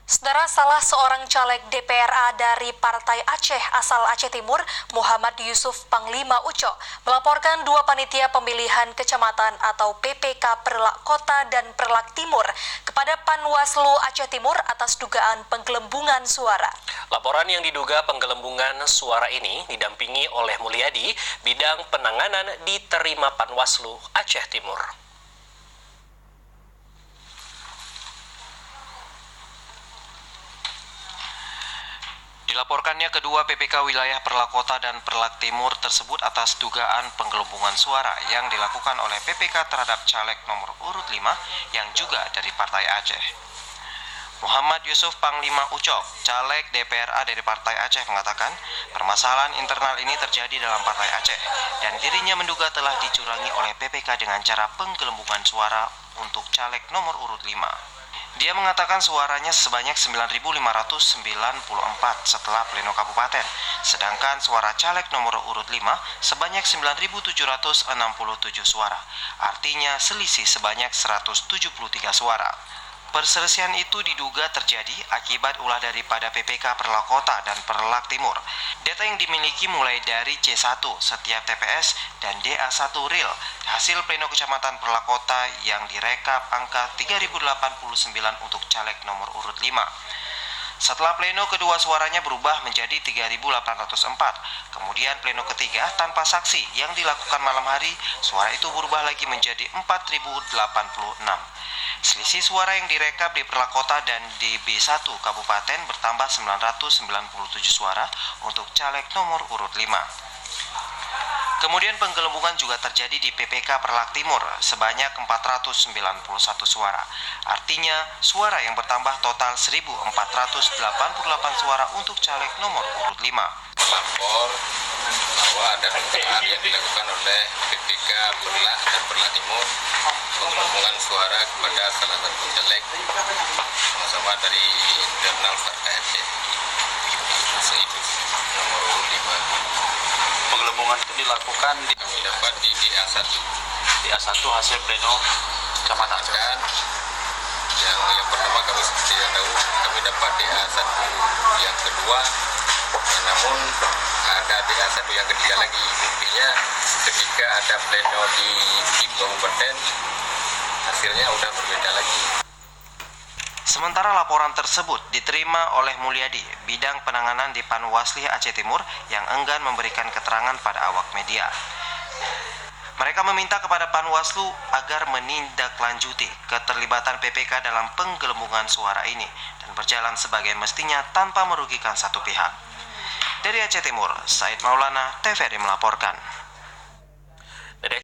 Saudara, salah seorang caleg DPRA dari Partai Aceh asal Aceh Timur, Muhammad Yusuf Panglima Uco, melaporkan dua panitia pemilihan kecamatan atau PPK Perlak Kota dan Perlak Timur kepada Panwaslu Aceh Timur atas dugaan penggelembungan suara. Laporan yang diduga penggelembungan suara ini didampingi oleh Mulyadi, bidang penanganan diterima Panwaslu Aceh Timur. Dilaporkannya kedua PPK wilayah Perlak Kota dan Perlak Timur tersebut atas dugaan penggelembungan suara yang dilakukan oleh PPK terhadap caleg nomor urut 5 yang juga dari Partai Aceh. Muhammad Yusuf Panglima Uco, caleg DPRA dari Partai Aceh mengatakan permasalahan internal ini terjadi dalam Partai Aceh dan dirinya menduga telah dicurangi oleh PPK dengan cara penggelembungan suara untuk caleg nomor urut 5. Dia mengatakan suaranya sebanyak 9.594 setelah pleno kabupaten, sedangkan suara caleg nomor urut 5 sebanyak 9.767 suara, artinya selisih sebanyak 173 suara. Perselisihan itu diduga terjadi akibat ulah daripada PPK Perlak Kota dan Perlak Timur. Data yang dimiliki mulai dari C1 setiap TPS dan DA1 real hasil pleno kecamatan Perlak Kota yang direkap angka 3089 untuk caleg nomor urut 5. Setelah pleno kedua suaranya berubah menjadi 3.804. Kemudian pleno ketiga tanpa saksi yang dilakukan malam hari, suara itu berubah lagi menjadi 4.086. Selisih suara yang direkap di Perlak Kota dan di B1 Kabupaten bertambah 997 suara untuk caleg nomor urut 5. Kemudian penggelembungan juga terjadi di PPK Perlak Timur sebanyak 491 suara. Artinya suara yang bertambah total 1.488 suara untuk caleg nomor urut 5. Melapor bahwa ada dugaan yang dilakukan oleh PPK Perlak dan Perlak Timur penggelembungan suara kepada salah satu caleg sama-sama dari internal Partai Aceh, yaitu nomor urut 5. Penggelembungan itu dilakukan Kami dapat di DA1 hasil pleno kecamatan. Dan yang pertama kami tidak tahu, kami dapat DA1 yang kedua, namun ada DA1 yang ketiga lagi. Buktinya ketika ada pleno di kabupaten, hasilnya udah berbeda lagi. Sementara laporan tersebut diterima oleh Mulyadi, bidang penanganan di Panwaslu Aceh Timur yang enggan memberikan keterangan pada awak media. Mereka meminta kepada Panwaslu agar menindaklanjuti keterlibatan PPK dalam penggelembungan suara ini dan berjalan sebagai mestinya tanpa merugikan satu pihak. Dari Aceh Timur, Said Maulana, TVRI melaporkan.